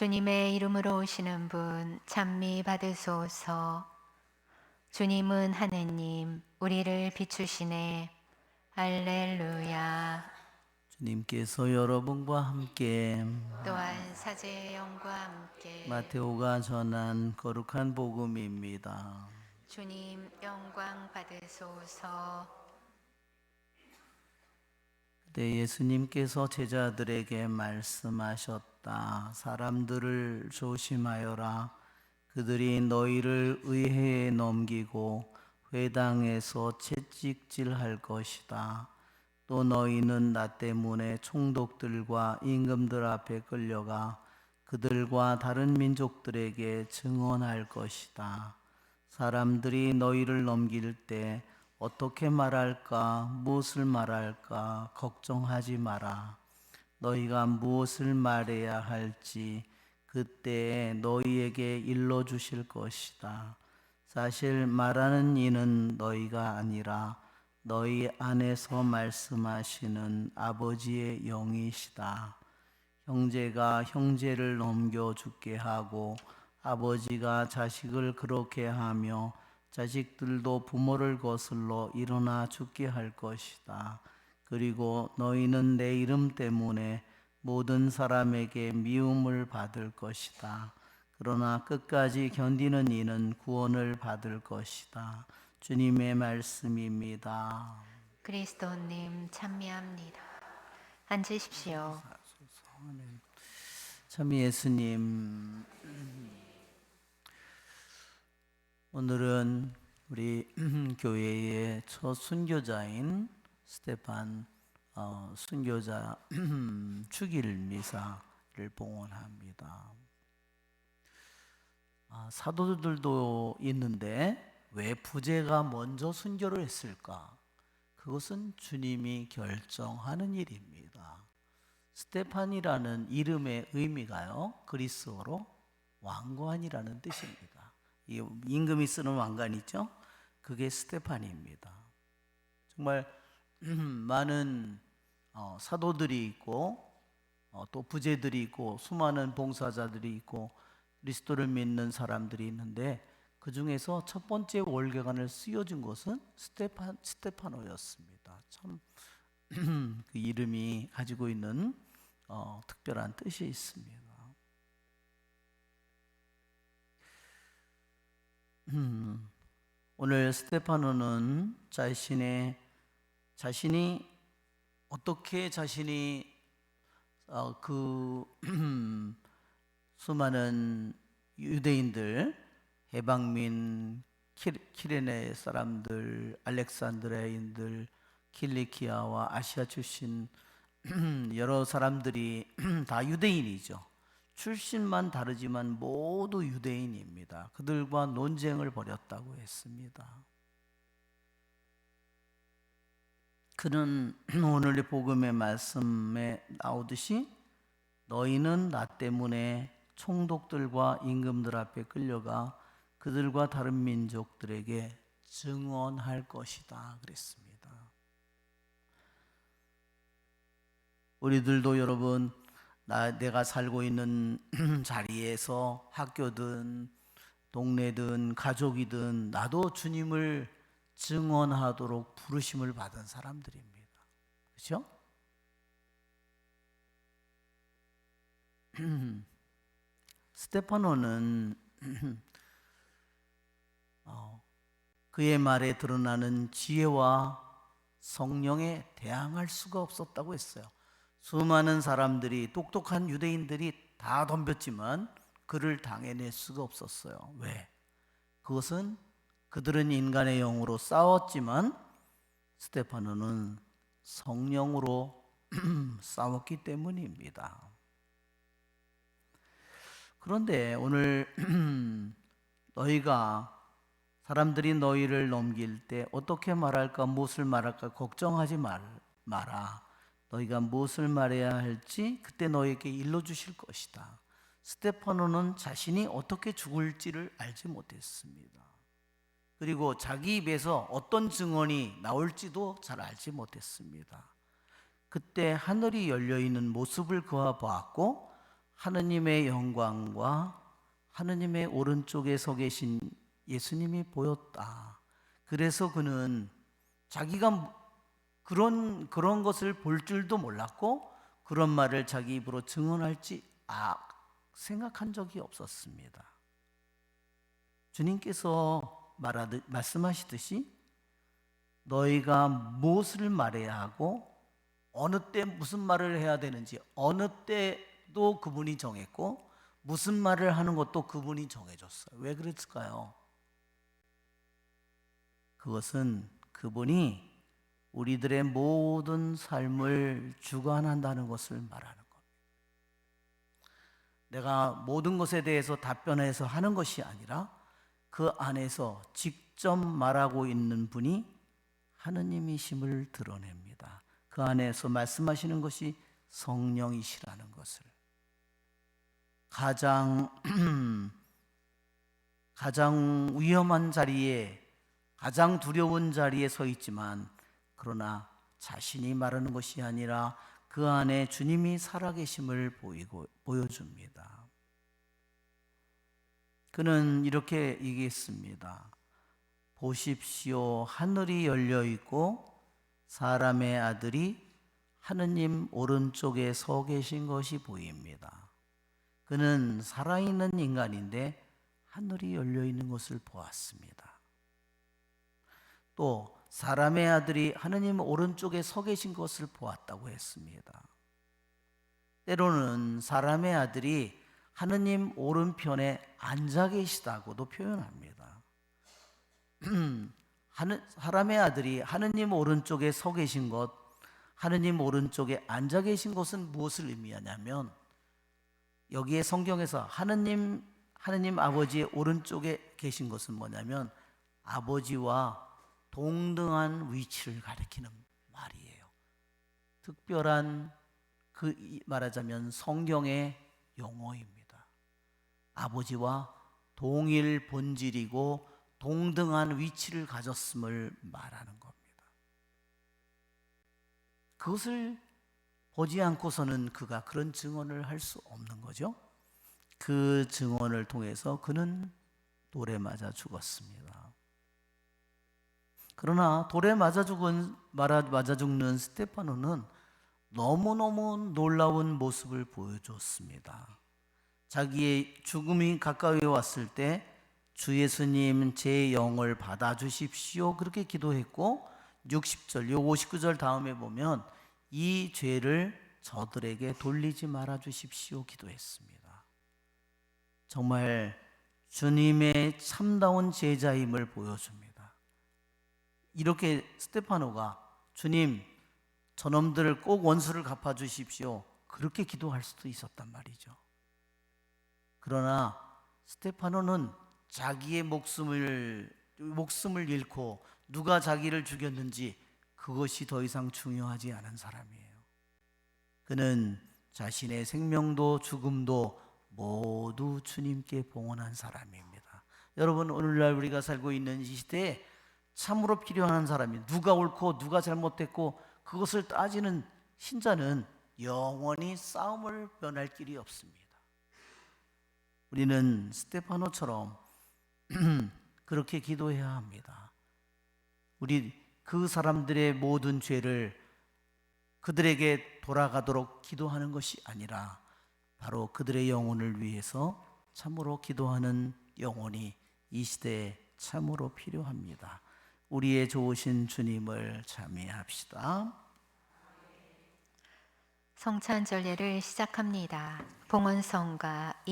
주님의 이름으로 오시는 분 찬미 받으소서. 주님은 하느님, 우리를 비추시네. 할렐루야. 주님께서 여러분과 함께 또한 사제의 영과 함께 마테오가 전한 거룩한 복음입니다. 주님 영광 받으소서. 그때 예수님께서 제자들에게 말씀하셨다. 사람들을 조심하여라. 그들이 너희를 의회에 넘기고 회당에서 채찍질할 것이다. 또 너희는 나 때문에 총독들과 임금들 앞에 끌려가 그들과 다른 민족들에게 증언할 것이다. 사람들이 너희를 넘길 때 어떻게 말할까, 무엇을 말할까 걱정하지 마라. 너희가 무엇을 말해야 할지 그때에 너희에게 일러주실 것이다. 사실 말하는 이는 너희가 아니라 너희 안에서 말씀하시는 아버지의 영이시다. 형제가 형제를 넘겨 죽게 하고 아버지가 자식을 그렇게 하며 자식들도 부모를 거슬러 일어나 죽게 할 것이다. 그리고 너희는 내 이름 때문에 모든 사람에게 미움을 받을 것이다. 그러나 끝까지 견디는 이는 구원을 받을 것이다. 주님의 말씀입니다. 그리스도님 찬미합니다. 앉으십시오. 참 예수님, 오늘은 우리 교회의 첫 순교자인 스테판 순교자 축일 미사를 봉헌합니다. 사도들도 있는데 왜 부제가 먼저 순교를 했을까? 그것은 주님이 결정하는 일입니다. 스테판이라는 이름의 의미가요, 그리스어로 왕관이라는 뜻입니다. 이 임금이 쓰는 왕관 있죠? 그게 스테판입니다. 정말 많은 사도들이 있고 또 부제들이 있고 수많은 봉사자들이 있고 그리스도를 믿는 사람들이 있는데 그 중에서 첫 번째 월계관을 씌워준 것은 스테파노였습니다. 참 그 이름이 가지고 있는 특별한 뜻이 있습니다. 오늘 스테파노는 자신이 어떻게 자신이 그 수많은 유대인들, 해방민, 키레네 사람들, 알렉산드리아인들, 킬리키아와 아시아 출신 여러 사람들이 다 유대인이죠. 출신만 다르지만 모두 유대인입니다. 그들과 논쟁을 벌였다고 했습니다. 그는 오늘의 복음의 말씀에 나오듯이 너희는 나 때문에 총독들과 임금들 앞에 끌려가 그들과 다른 민족들에게 증언할 것이다 그랬습니다. 우리들도 여러분 내가 살고 있는 자리에서 학교든 동네든 가족이든 나도 주님을 증언하도록 부르심을 받은 사람들입니다. 그렇죠? 스테파노는 그의 말에 드러나는 지혜와 성령에 대항할 수가 없었다고 했어요. 수많은 사람들이 똑똑한 유대인들이 다 덤볐지만 그를 당해낼 수가 없었어요. 왜? 그것은 그들은 인간의 영으로 싸웠지만 스테파노는 성령으로 싸웠기 때문입니다. 그런데 오늘 너희가 사람들이 너희를 넘길 때 어떻게 말할까 무엇을 말할까 걱정하지 마라. 너희가 무엇을 말해야 할지 그때 너희에게 일러주실 것이다. 스테파노는 자신이 어떻게 죽을지를 알지 못했습니다. 그리고 자기 입에서 어떤 증언이 나올지도 잘 알지 못했습니다. 그때 하늘이 열려있는 모습을 그가 보았고 하느님의 영광과 하느님의 오른쪽에 서 계신 예수님이 보였다. 그래서 그는 자기가 그런 것을 볼 줄도 몰랐고 그런 말을 자기 입으로 증언할지 생각한 적이 없었습니다. 주님께서 말씀하시듯이 너희가 무엇을 말해야 하고 어느 때 무슨 말을 해야 되는지 어느 때도 그분이 정했고 무슨 말을 하는 것도 그분이 정해줬어요. 왜 그랬을까요? 그것은 그분이 우리들의 모든 삶을 주관한다는 것을 말하는 겁니다. 내가 모든 것에 대해서 답변해서 하는 것이 아니라 그 안에서 직접 말하고 있는 분이 하느님이심을 드러냅니다. 그 안에서 말씀하시는 것이 성령이시라는 것을. 가장 위험한 자리에, 가장 두려운 자리에 서 있지만 그러나 자신이 말하는 것이 아니라 그 안에 주님이 살아계심을 보여줍니다. 그는 이렇게 얘기했습니다. 보십시오, 하늘이 열려 있고 사람의 아들이 하느님 오른쪽에 서 계신 것이 보입니다. 그는 살아있는 인간인데 하늘이 열려 있는 것을 보았습니다. 또 사람의 아들이 하느님 오른쪽에 서 계신 것을 보았다고 했습니다. 때로는 사람의 아들이 하느님 오른편에 앉아 계시다고도 표현합니다. 사람의 아들이 하느님 오른쪽에 서 계신 것, 하느님 오른쪽에 앉아 계신 것은 무엇을 의미하냐면 여기에 성경에서 하느님 아버지의 오른쪽에 계신 것은 뭐냐면 아버지와 동등한 위치를 가리키는 말이에요. 특별한 말하자면 성경의 용어입니다. 아버지와 동일 본질이고 동등한 위치를 가졌음을 말하는 겁니다. 그것을 보지 않고서는 그가 그런 증언을 할 수 없는 거죠. 그 증언을 통해서 그는 돌에 맞아 죽었습니다. 그러나 돌에 맞아 죽는 스테파노는 너무너무 놀라운 모습을 보여줬습니다. 자기의 죽음이 가까이 왔을 때 주 예수님 제 영을 받아주십시오 그렇게 기도했고 60절, 59절 다음에 보면 이 죄를 저들에게 돌리지 말아주십시오 기도했습니다. 정말 주님의 참다운 제자임을 보여줍니다. 이렇게 스테파노가 주님 저놈들을 꼭 원수를 갚아주십시오 그렇게 기도할 수도 있었단 말이죠. 그러나 스테파노는 자기의 목숨을 잃고 누가 자기를 죽였는지 그것이 더 이상 중요하지 않은 사람이에요. 그는 자신의 생명도 죽음도 모두 주님께 봉헌한 사람입니다. 여러분 오늘날 우리가 살고 있는 이 시대에 참으로 필요한 사람이 누가 옳고 누가 잘못됐고 그것을 따지는 신자는 영원히 싸움을 면할 길이 없습니다. 우리는 스테파노처럼 그렇게 기도해야 합니다. 우리 그 사람들의 모든 죄를 그들에게 돌아가도록 기도하는 것이 아니라 바로 그들의 영혼을 위해서 참으로 기도하는 영혼이 이 시대에 참으로 필요합니다. 우리의 좋으신 주님을 찬미합시다. 성찬절례를 시작합니다. 봉헌성가